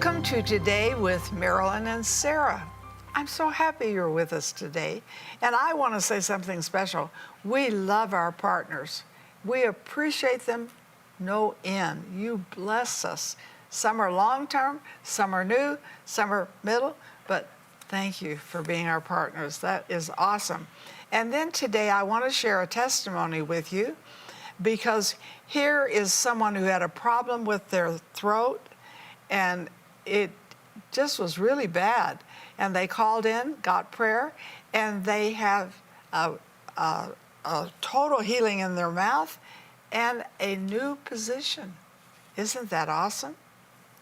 Welcome to Today with Marilyn and Sarah. I'm so happy you're with us today. And I want to say something special. We love our partners. We appreciate them no end. You bless us. Some are long-term, some are new, some are middle, but thank you for being our partners. That is awesome. And then today I want to share a testimony with you because here is someone who had a problem with their throat and it just was really bad. And they called in, got prayer, and they have a total healing in their mouth and a new position. Isn't that awesome?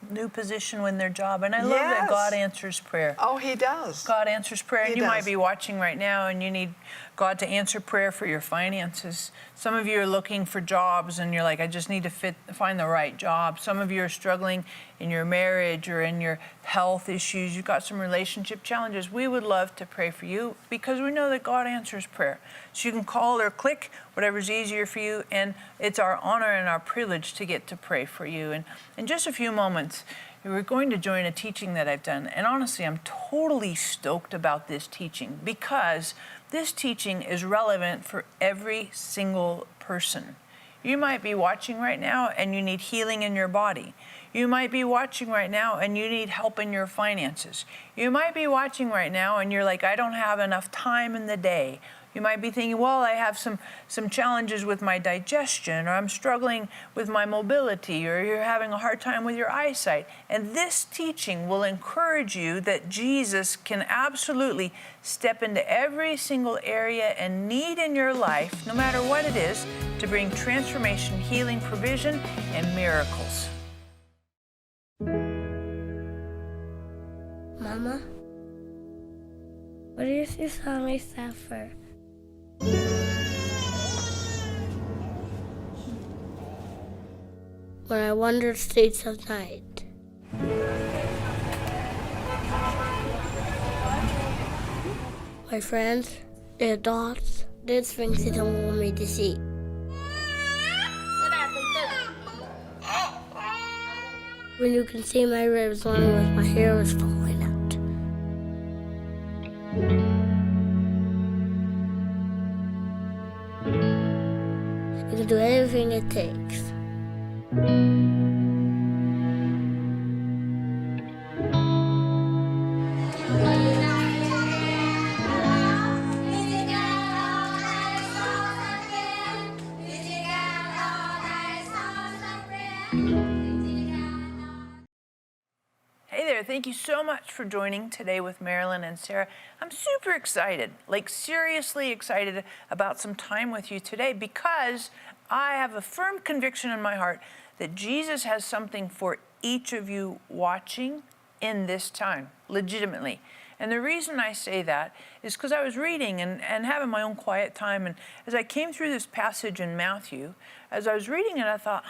New position in their job. And I love that God answers prayer. Oh, he does. God answers prayer. And you might be watching right now and you need God to answer prayer for your finances. Some of you are looking for jobs and you're like, I just need to find the right job. Some of you are struggling in your marriage or in your health issues. You've got some relationship challenges. We would love to pray for you because we know that God answers prayer. So you can call or click, whatever's easier for you. And it's our honor and our privilege to get to pray for you. And in just a few moments, we're going to join a teaching that I've done. And honestly, I'm totally stoked about this teaching because this teaching is relevant for every single person. You might be watching right now and you need healing in your body. You might be watching right now and you need help in your finances. You might be watching right now and you're like, I don't have enough time in the day. You might be thinking, well, I have some challenges with my digestion, or I'm struggling with my mobility, or you're having a hard time with your eyesight. And this teaching will encourage you that Jesus can absolutely step into every single area and need in your life, no matter what it is, to bring transformation, healing, provision, and miracles. Mama, what is this song I suffer? When I wander streets of night, my friends, their thoughts, their things they don't want me to see. When you can see my ribs long as my hair is falling out. You can do anything it takes. Thank you so much for joining Today with Marilyn and Sarah. I'm super excited, like seriously excited about some time with you today because I have a firm conviction in my heart that Jesus has something for each of you watching in this time, legitimately. And the reason I say that is because I was reading and having my own quiet time. And as I came through this passage in Matthew, as I was reading it, I thought,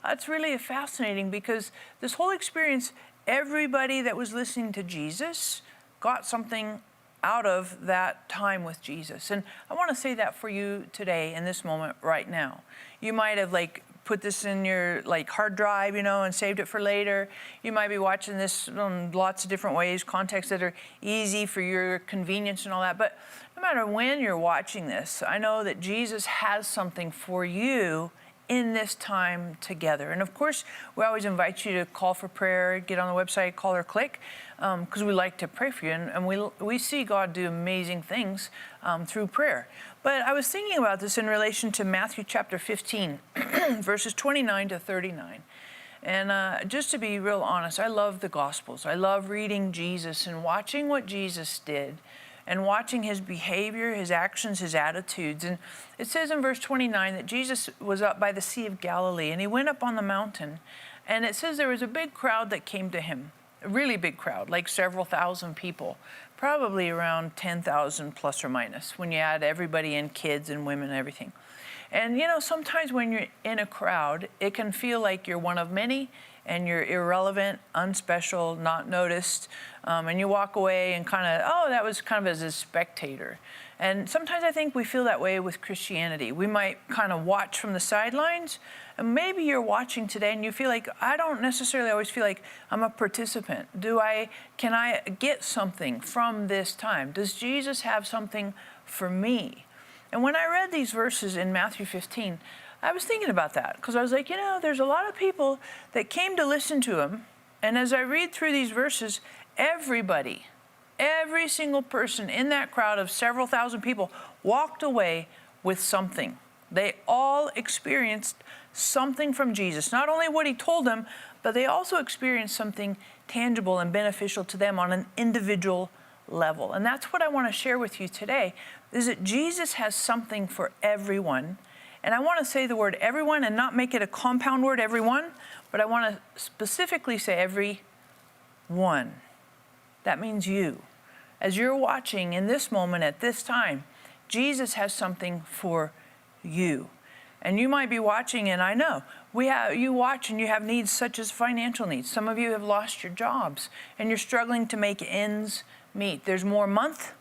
that's really fascinating because this whole experience, everybody that was listening to Jesus got something out of that time with Jesus. And I want to say that for you today in this moment right now. You might have put this in your hard drive, and saved it for later. You might be watching this in lots of different ways, contexts that are easy for your convenience and all that. But no matter when you're watching this, I know that Jesus has something for you in this time together. And of course, we always invite you to call for prayer, get on the website, call or click, because we like to pray for you. And we see God do amazing things through prayer. But I was thinking about this in relation to Matthew chapter 15, verses 29 to 39. And just to be real honest, I love the Gospels. I love reading Jesus and watching what Jesus did and watching his behavior, his actions, his attitudes. And it says in verse 29 that Jesus was up by the Sea of Galilee, and he went up on the mountain. And it says there was a big crowd that came to him, a really big crowd, like several thousand people, probably around 10,000 plus or minus, when you add everybody in, kids and women and everything. And sometimes when you're in a crowd, it can feel like you're one of many, and you're irrelevant, unspecial, not noticed, and you walk away and that was kind of as a spectator. And sometimes I think we feel that way with Christianity. We might kind of watch from the sidelines, and maybe you're watching today and you feel like, I don't necessarily always feel like I'm a participant. Can I get something from this time? Does Jesus have something for me? And when I read these verses in Matthew 15, I was thinking about that, because I was like, there's a lot of people that came to listen to him. And as I read through these verses, everybody, every single person in that crowd of several thousand people walked away with something. They all experienced something from Jesus. Not only what he told them, but they also experienced something tangible and beneficial to them on an individual level. And that's what I want to share with you today, is that Jesus has something for everyone. And I want to say the word everyone and not make it a compound word, everyone, but I want to specifically say everyone. That means you. As you're watching in this moment at this time, Jesus has something for you. And you might be watching, and I know, you watch and you have needs such as financial needs. Some of you have lost your jobs and you're struggling to make ends meet. There's more month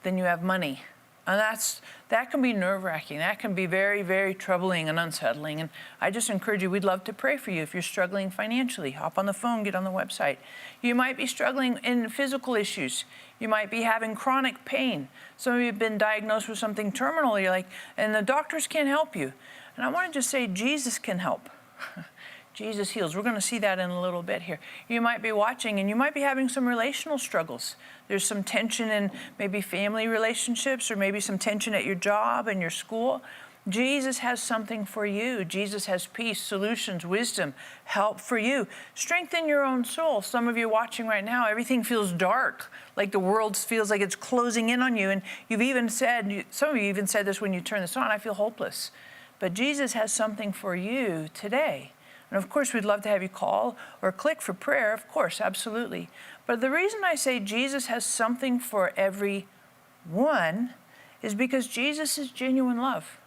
than you have money. And that can be nerve-wracking. That can be very, very troubling and unsettling. And I just encourage you, we'd love to pray for you if you're struggling financially. Hop on the phone, get on the website. You might be struggling in physical issues. You might be having chronic pain. Some of you have been diagnosed with something terminal. You're like, and the doctors can't help you. And I want to just say, Jesus can help. Jesus heals. We're going to see that in a little bit here. You might be watching and you might be having some relational struggles. There's some tension in maybe family relationships, or maybe some tension at your job and your school. Jesus has something for you. Jesus has peace, solutions, wisdom, help for you. Strengthen your own soul. Some of you watching right now, everything feels dark, like the world feels like it's closing in on you. And you've even said, some of you even said this when you turn this on, I feel hopeless. But Jesus has something for you today. And of course, we'd love to have you call or click for prayer. Of course, absolutely. But the reason I say Jesus has something for everyone is because Jesus is genuine love.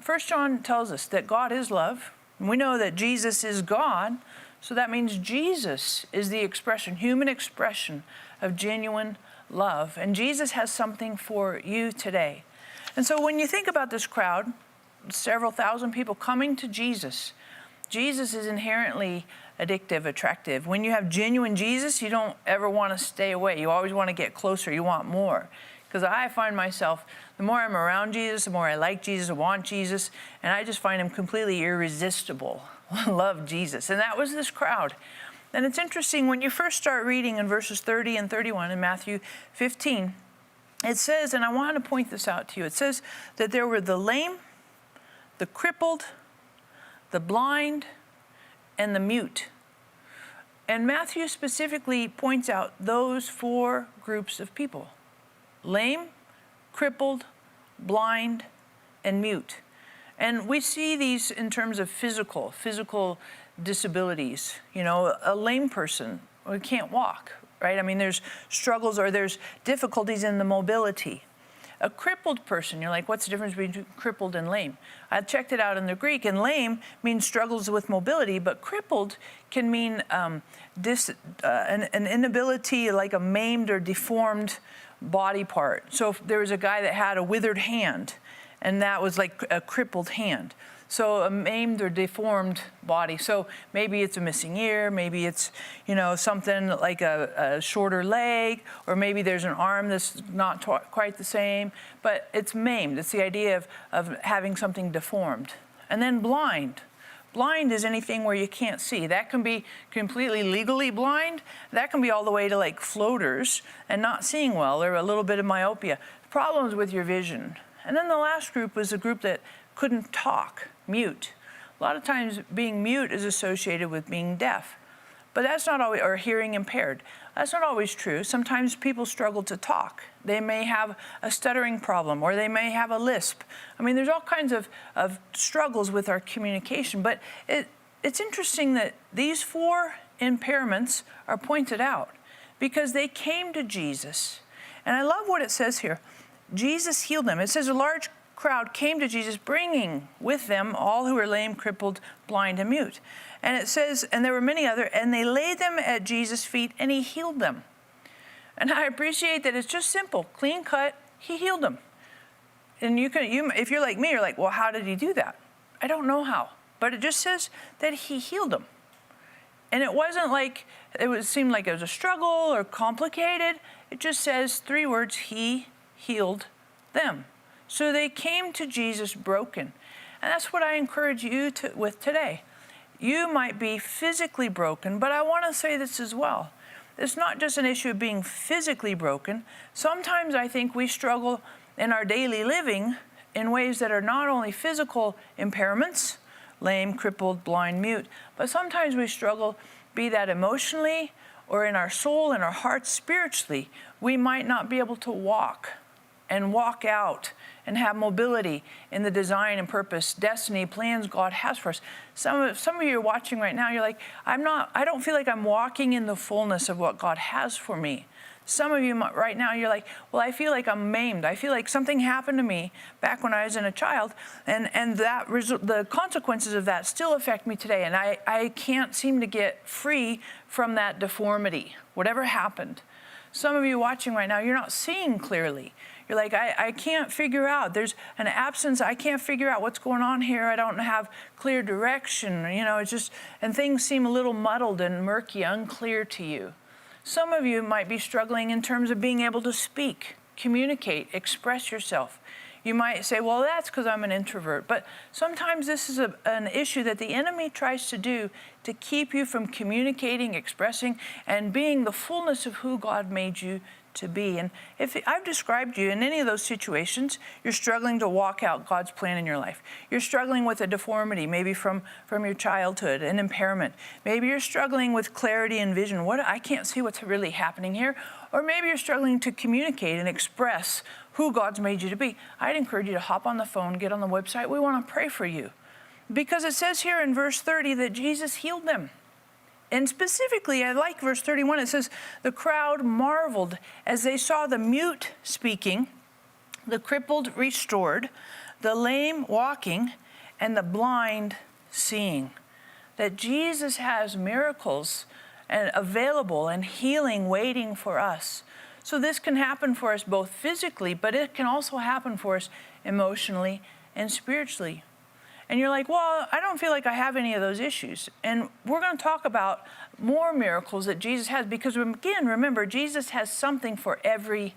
1 John tells us that God is love. And we know that Jesus is God. So that means Jesus is the expression, human expression of genuine love. And Jesus has something for you today. And so when you think about this crowd, several thousand people coming to Jesus, Jesus is inherently addictive, attractive. When you have genuine Jesus, you don't ever want to stay away. You always want to get closer. You want more. Because I find myself, the more I'm around Jesus, the more I like Jesus, I want Jesus, and I just find him completely irresistible. I love Jesus. And that was this crowd. And it's interesting, when you first start reading in verses 30 and 31 in Matthew 15, it says, and I want to point this out to you, it says that there were the lame, the crippled, the blind, and the mute. And Matthew specifically points out those four groups of people: lame, crippled, blind, and mute. And we see these in terms of physical disabilities. A lame person can't walk, right? I mean, there's struggles or there's difficulties in the mobility. A crippled person, you're like, what's the difference between crippled and lame? I checked it out in the Greek, and lame means struggles with mobility, but crippled can mean an inability, like a maimed or deformed body part. So if there was a guy that had a withered hand, and that was like a crippled hand. So a maimed or deformed body. So maybe it's a missing ear, maybe it's, something like a shorter leg, or maybe there's an arm that's not quite the same, but it's maimed. It's the idea of having something deformed. And then blind. Blind is anything where you can't see. That can be completely legally blind. That can be all the way to like floaters and not seeing well, or a little bit of myopia. Problems with your vision. And then the last group was a group that couldn't talk, mute. A lot of times being mute is associated with being deaf, but that's not always, or hearing impaired. That's not always true. Sometimes people struggle to talk. They may have a stuttering problem, or they may have a lisp. I mean, there's all kinds of struggles with our communication, but it's interesting that these four impairments are pointed out because they came to Jesus. And I love what it says here. Jesus healed them. It says a large crowd came to Jesus, bringing with them all who were lame, crippled, blind, and mute. And it says, and there were many other, and they laid them at Jesus' feet, and he healed them. And I appreciate that it's just simple, clean cut He healed them. And if you're like me, you're like, well, how did he do that? I don't know how, but it just says that he healed them. And it wasn't like seemed like it was a struggle or complicated. It just says 3 words, he healed them. So they came to Jesus broken. And that's what I encourage you with today. You might be physically broken, but I want to say this as well. It's not just an issue of being physically broken. Sometimes I think we struggle in our daily living in ways that are not only physical impairments, lame, crippled, blind, mute, but sometimes we struggle, be that emotionally or in our soul, in our hearts, spiritually. We might not be able to walk and walk out and have mobility in the design and purpose, destiny, plans God has for us. Some of you are watching right now, you're like, I don't feel like I'm walking in the fullness of what God has for me. Some of you right now, you're like, well, I feel like I'm maimed. I feel like something happened to me back when I was a child, and the consequences of that still affect me today, and I can't seem to get free from that deformity, whatever happened. Some of you watching right now, you're not seeing clearly. You're like, I can't figure out. There's an absence. I can't figure out what's going on here. I don't have clear direction. It's just, and things seem a little muddled and murky, unclear to you. Some of you might be struggling in terms of being able to speak, communicate, express yourself. You might say, well, that's because I'm an introvert. But sometimes this is an issue that the enemy tries to do to keep you from communicating, expressing, and being the fullness of who God made you to be. And if I've described you in any of those situations, you're struggling to walk out God's plan in your life. You're struggling with a deformity, maybe from your childhood, an impairment. Maybe you're struggling with clarity and vision. I can't see what's really happening here. Or maybe you're struggling to communicate and express who God's made you to be. I'd encourage you to hop on the phone, get on the website. We want to pray for you. Because it says here in verse 30 that Jesus healed them. And specifically, I like verse 31. It says, the crowd marveled as they saw the mute speaking, the crippled restored, the lame walking, and the blind seeing. That Jesus has miracles available and healing waiting for us. So this can happen for us both physically, but it can also happen for us emotionally and spiritually. And you're like, well, I don't feel like I have any of those issues. And we're going to talk about more miracles that Jesus has, because again, remember, Jesus has something for everyone,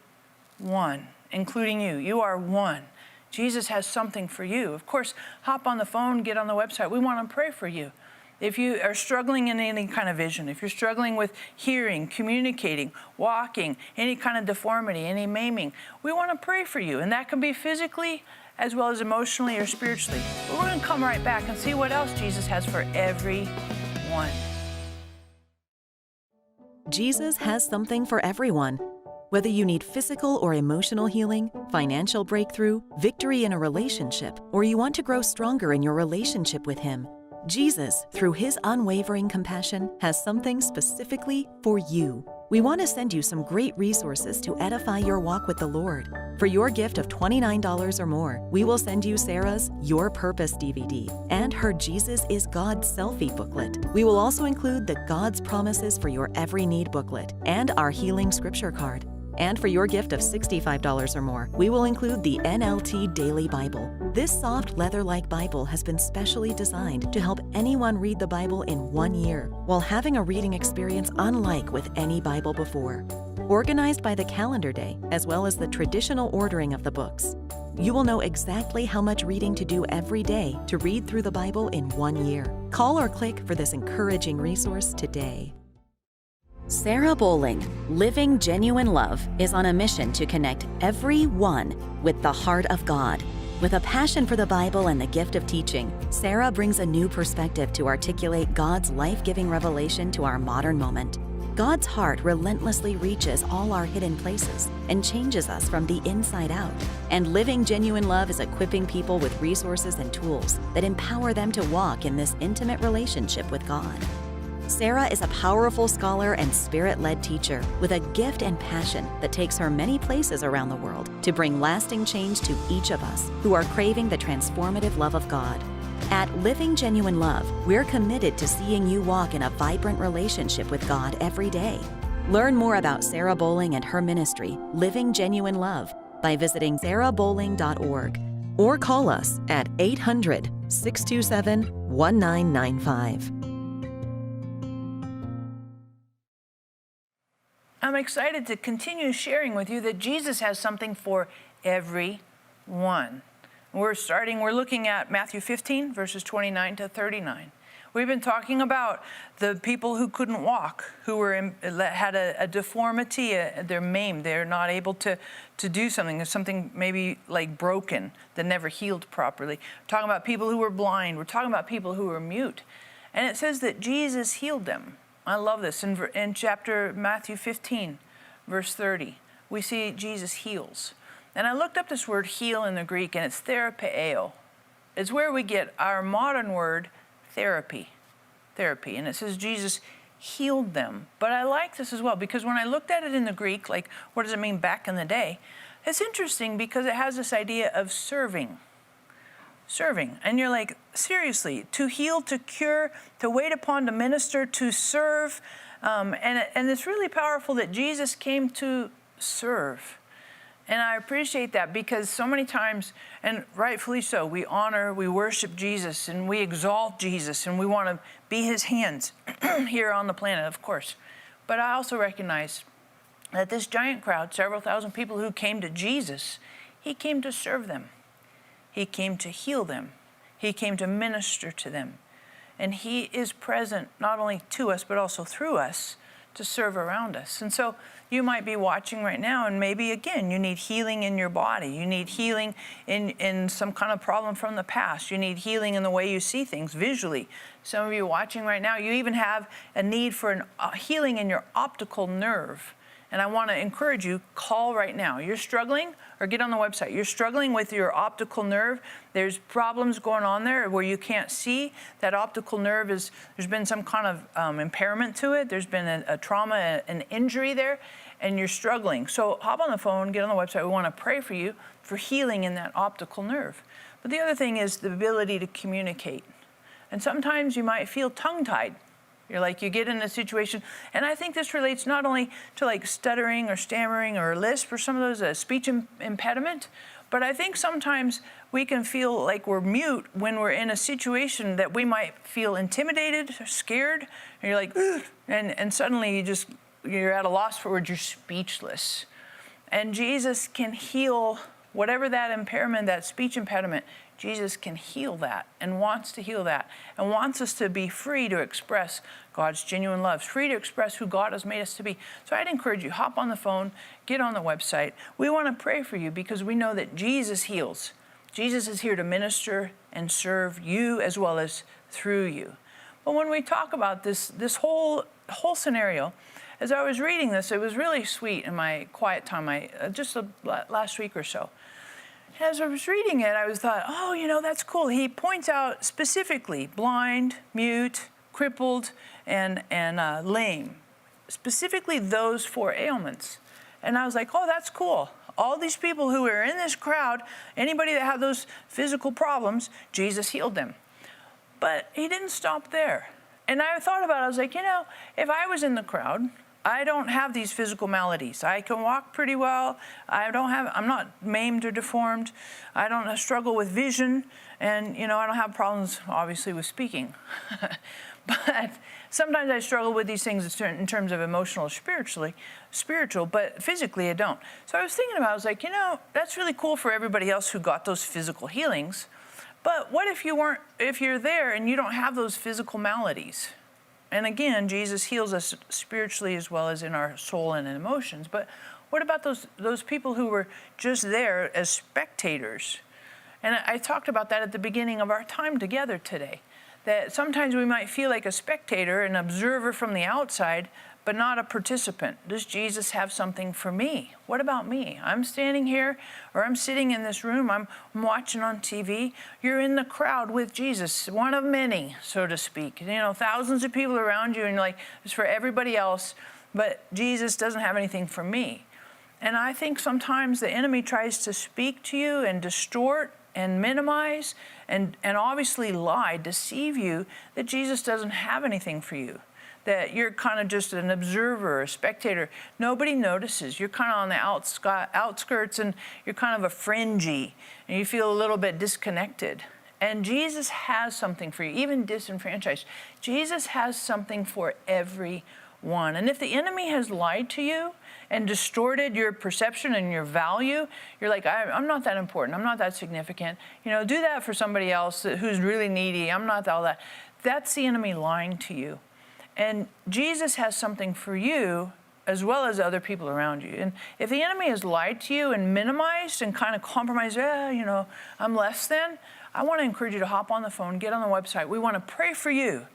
including you. You are one. Jesus has something for you. Of course, hop on the phone, get on the website. We want to pray for you. If you are struggling in any kind of vision, if you're struggling with hearing, communicating, walking, any kind of deformity, any maiming, we want to pray for you. And that can be physically as well as emotionally or spiritually. But we're going to come right back and see what else Jesus has for everyone. Jesus has something for everyone. Whether you need physical or emotional healing, financial breakthrough, victory in a relationship, or you want to grow stronger in your relationship with Him, Jesus, through His unwavering compassion, has something specifically for you. We want to send you some great resources to edify your walk with the Lord. For your gift of $29 or more, we will send you Sarah's Your Purpose DVD and her Jesus is God selfie booklet. We will also include the God's Promises for Your Every Need booklet and our Healing Scripture card. And for your gift of $65 or more, we will include the Nlt Daily Bible. This soft leather-like Bible has been specially designed to help anyone read the Bible in 1 year, while having a reading experience unlike with any Bible before. Organized by the calendar day, as well as the traditional ordering of the books, you will know exactly how much reading to do every day to read through the Bible in 1 year. Call or click for this encouraging resource today. Sarah Bowling, Living Genuine Love, is on a mission to connect everyone with the heart of God. With a passion for the Bible and the gift of teaching, Sarah brings a new perspective to articulate God's life-giving revelation to our modern moment. God's heart relentlessly reaches all our hidden places and changes us from the inside out. And Living Genuine Love is equipping people with resources and tools that empower them to walk in this intimate relationship with God. Sarah is a powerful scholar and spirit-led teacher with a gift and passion that takes her many places around the world to bring lasting change to each of us who are craving the transformative love of God. At Living Genuine Love, we're committed to seeing you walk in a vibrant relationship with God every day. Learn more about Sarah Bowling and her ministry, Living Genuine Love, by visiting sarahbowling.org or call us at 800-627-1995. I'm excited to continue sharing with you that Jesus has something for everyone. We're looking at Matthew 15, verses 29 to 39. We've been talking about the people who couldn't walk, who had a deformity, they're maimed, they're not able to do something. There's something maybe like broken that never healed properly. We're talking about people who were blind. We're talking about people who were mute. And it says that Jesus healed them. I love this. In chapter Matthew 15, verse 30, we see Jesus heals. And I looked up this word heal in the Greek, and it's therapeo. It's where we get our modern word therapy. And it says Jesus healed them. But I like this as well, because when I looked at it in the Greek, like what does it mean back in the day? It's interesting because it has this idea of serving. And you're like, seriously, to heal, to cure, to wait upon, to minister, to serve. And it's really powerful that Jesus came to serve. And I appreciate that, because so many times, and rightfully so, we honor, we worship Jesus, and we exalt Jesus, and we want to be his hands here on the planet, of course. But I also recognize that this giant crowd, several thousand people who came to Jesus, he came to serve them. He came to heal them. He came to minister to them. And he is present not only to us, but also through us to serve around us. And so you might be watching right now, and maybe, again, you need healing in your body. You need healing in some kind of problem from the past. You need healing in the way you see things visually. Some of you watching right now, you even have a need for healing in your optical nerve. And I want to encourage you, call right now. You're struggling, or get on the website. You're struggling with your optical nerve. There's problems going on there where you can't see. That optical nerve there's been some kind of impairment to it. There's been a trauma, an injury there, and you're struggling. So hop on the phone, get on the website. We want to pray for you for healing in that optical nerve. But the other thing is the ability to communicate. And sometimes you might feel tongue-tied. You get in a situation, and I think this relates not only to like stuttering or stammering or lisp or some of those speech impediment, but I think sometimes we can feel like we're mute when we're in a situation that we might feel intimidated, scared, and you're like, ugh, and suddenly you're at a loss for words, you're speechless. And Jesus can heal whatever that impairment, that speech impediment. Jesus can heal that and wants to heal that and wants us to be free to express God's genuine love, free to express who God has made us to be. So I'd encourage you, hop on the phone, get on the website. We want to pray for you because we know that Jesus heals. Jesus is here to minister and serve you as well as through you. But when we talk about this whole scenario, as I was reading this, it was really sweet in my quiet time, just last week or so. As I was reading it, I thought, that's cool. He points out specifically blind, mute, crippled, and lame. Specifically those 4 ailments. And I was like, oh, that's cool. All these people who were in this crowd, anybody that had those physical problems, Jesus healed them. But he didn't stop there. And I thought about it. I was like, if I was in the crowd, I don't have these physical maladies. I can walk pretty well. I'm not maimed or deformed. I don't struggle with vision. And, I don't have problems, obviously, with speaking. But sometimes I struggle with these things in terms of emotional or spiritual, but physically I don't. So I was thinking about it. I was like, that's really cool for everybody else who got those physical healings. But what if you're there and you don't have those physical maladies? And again, Jesus heals us spiritually as well as in our soul and in emotions. But what about those people who were just there as spectators? And I talked about that at the beginning of our time together today, that sometimes we might feel like a spectator, an observer from the outside, but not a participant. Does Jesus have something for me? What about me? I'm standing here, or I'm sitting in this room, I'm watching on TV. You're in the crowd with Jesus, one of many, so to speak. Thousands of people around you, and you're like, it's for everybody else, but Jesus doesn't have anything for me. And I think sometimes the enemy tries to speak to you and distort and minimize and obviously lie, deceive you that Jesus doesn't have anything for you, that you're kind of just an observer, a spectator. Nobody notices. You're kind of on the outskirts, and you're kind of a fringy, and you feel a little bit disconnected. And Jesus has something for you, even disenfranchised. Jesus has something for everyone. And if the enemy has lied to you and distorted your perception and your value, you're like, I'm not that important. I'm not that significant. You know, do that for somebody else who's really needy. I'm not all that. That's the enemy lying to you. And Jesus has something for you as well as other people around you. And if the enemy has lied to you and minimized and kind of compromised, you know, I'm less than, I want to encourage you to hop on the phone, get on the website. We want to pray for you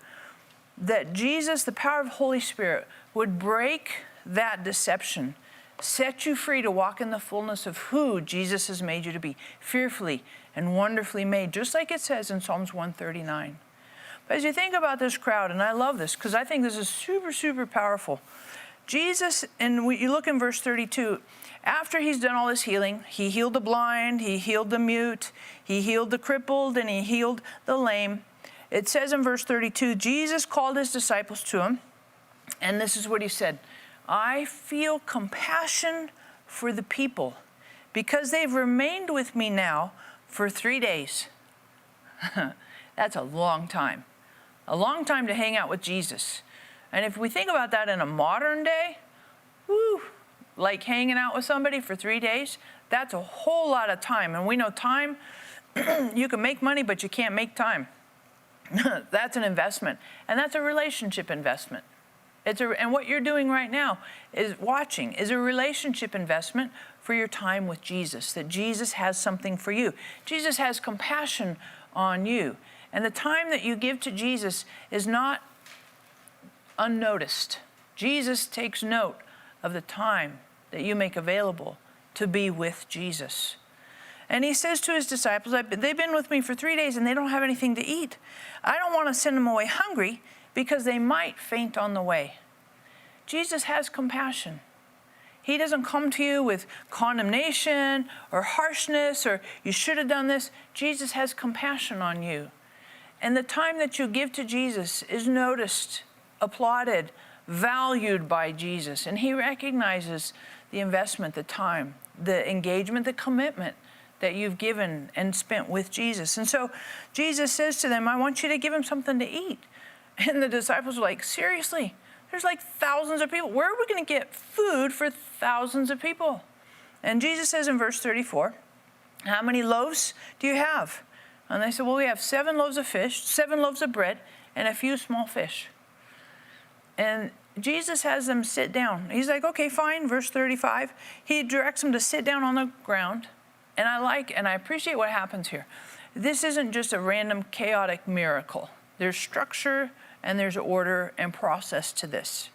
that Jesus, the power of the Holy Spirit, would break that deception, set you free to walk in the fullness of who Jesus has made you to be, fearfully and wonderfully made, just like it says in Psalms 139. But as you think about this crowd, and I love this because I think this is super, super powerful. Jesus, and you look in verse 32, after he's done all this healing, he healed the blind, he healed the mute, he healed the crippled, and he healed the lame. It says in verse 32, Jesus called his disciples to him, and this is what he said, I feel compassion for the people because they've remained with me now for 3 days. That's a long time to hang out with Jesus. And if we think about that in a modern day, like hanging out with somebody for 3 days, that's a whole lot of time. And we know time, you can make money, but you can't make time. That's an investment. And that's a relationship investment. And what you're doing right now is a relationship investment for your time with Jesus, that Jesus has something for you. Jesus has compassion on you. And the time that you give to Jesus is not unnoticed. Jesus takes note of the time that you make available to be with Jesus. And he says to his disciples, they've been with me for 3 days and they don't have anything to eat. I don't want to send them away hungry because they might faint on the way. Jesus has compassion. He doesn't come to you with condemnation or harshness or you should have done this. Jesus has compassion on you. And the time that you give to Jesus is noticed, applauded, valued by Jesus. And he recognizes the investment, the time, the engagement, the commitment that you've given and spent with Jesus. And so Jesus says to them, I want you to give him something to eat. And the disciples are like, seriously? There's like thousands of people. Where are we going to get food for thousands of people? And Jesus says in verse 34, how many loaves do you have? And they said, well, we have 7 loaves of fish, 7 loaves of bread, and a few small fish. And Jesus has them sit down. He's like, okay, fine. Verse 35, he directs them to sit down on the ground. And I appreciate what happens here. This isn't just a random chaotic miracle. There's structure and there's order and process to this.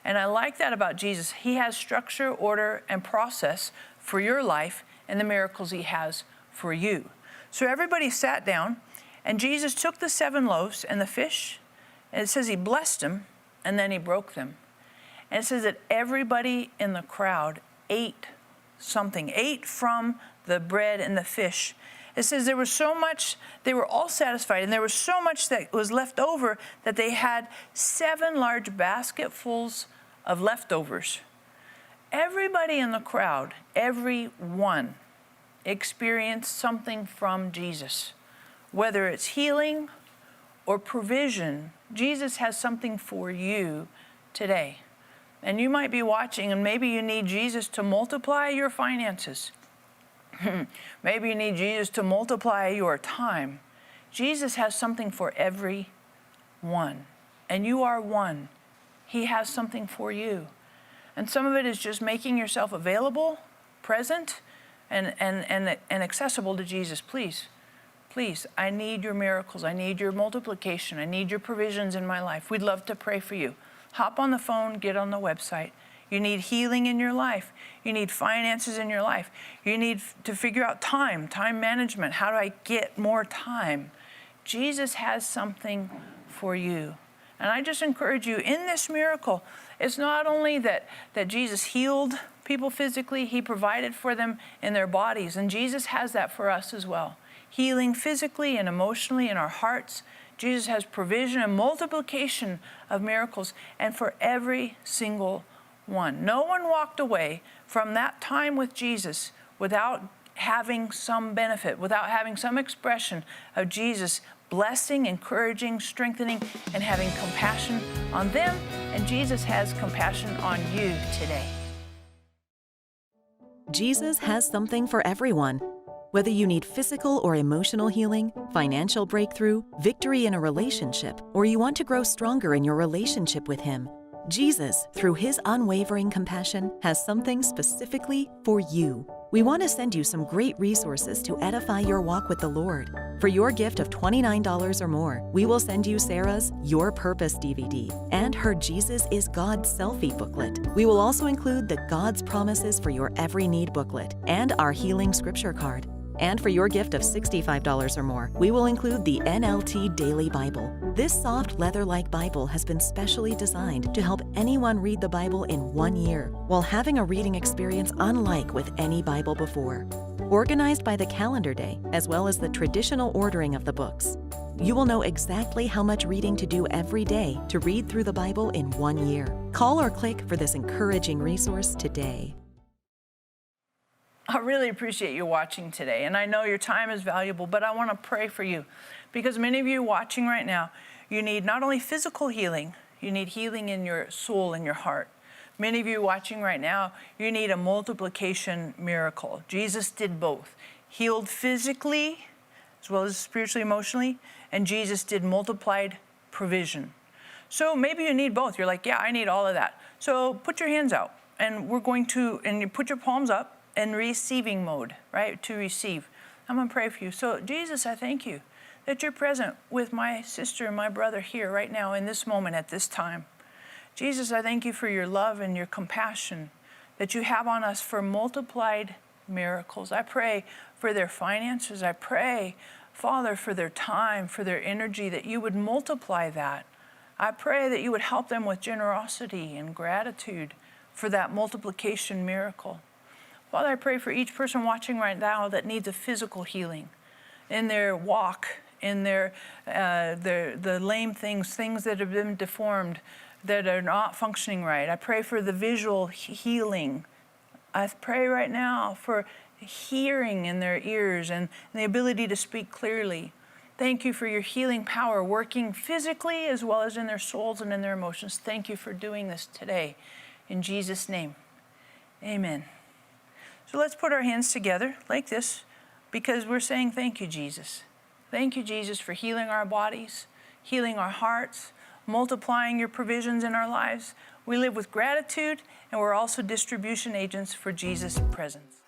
And I like that about Jesus. He has structure, order, and process for your life and the miracles he has for you. So everybody sat down, and Jesus took the 7 loaves and the fish, and it says he blessed them, and then he broke them. And it says that everybody in the crowd ate from the bread and the fish. It says there was so much, they were all satisfied, and there was so much that was left over that they had 7 large basketfuls of leftovers. Everybody in the crowd, everyone, experienced something from Jesus. Whether it's healing or provision, Jesus has something for you today. And you might be watching, and maybe you need Jesus to multiply your finances. Maybe you need Jesus to multiply your time. Jesus has something for everyone, and you are one. He has something for you. And some of it is just making yourself available, present, and accessible to Jesus. Please, I need your miracles. I need your multiplication. I need your provisions in my life. We'd love to pray for you. Hop on the phone, get on the website. You need healing in your life. You need finances in your life. You need to figure out time management. How do I get more time? Jesus has something for you. And I just encourage you, in this miracle, it's not only that Jesus healed people physically, he provided for them in their bodies. And Jesus has that for us as well. Healing physically and emotionally in our hearts. Jesus has provision and multiplication of miracles, and for every single one. No one walked away from that time with Jesus without having some benefit, without having some expression of Jesus blessing, encouraging, strengthening, and having compassion on them. And Jesus has compassion on you today. Jesus has something for everyone. Whether you need physical or emotional healing, financial breakthrough, victory in a relationship, or you want to grow stronger in your relationship with Him, Jesus, through His unwavering compassion, has something specifically for you. We want to send you some great resources to edify your walk with the Lord. For your gift of $29 or more, we will send you Sarah's Your Purpose DVD and her Jesus is God selfie booklet. We will also include the God's Promises for Your Every Need booklet and our Healing Scripture card. And for your gift of $65 or more, we will include the Nlt Daily Bible. This soft leather-like Bible has been specially designed to help anyone read the Bible in 1 year, while having a reading experience unlike with any Bible before. Organized by the calendar day, as well as the traditional ordering of the books, you will know exactly how much reading to do every day to read through the Bible in 1 year. Call or click for this encouraging resource today. I really appreciate you watching today, and I know your time is valuable, but I want to pray for you because many of you watching right now, you need not only physical healing, you need healing in your soul and your heart. Many of you watching right now, you need a multiplication miracle. Jesus did both, healed physically as well as spiritually, emotionally, and Jesus did multiplied provision. So maybe you need both. You're like, yeah, I need all of that. So put your hands out, and you put your palms up, in receiving mode, right? To receive. I'm going to pray for you. So, Jesus, I thank you that you're present with my sister and my brother here right now in this moment at this time. Jesus, I thank you for your love and your compassion that you have on us for multiplied miracles. I pray for their finances. I pray, Father, for their time, for their energy, that you would multiply that. I pray that you would help them with generosity and gratitude for that multiplication miracle. Father, I pray for each person watching right now that needs a physical healing in their walk, in the lame things that have been deformed, that are not functioning right. I pray for the visual healing. I pray right now for hearing in their ears and the ability to speak clearly. Thank you for your healing power working physically as well as in their souls and in their emotions. Thank you for doing this today. In Jesus' name, amen. So let's put our hands together like this because we're saying thank you, Jesus. Thank you, Jesus, for healing our bodies, healing our hearts, multiplying your provisions in our lives. We live with gratitude, and we're also distribution agents for Jesus' presence.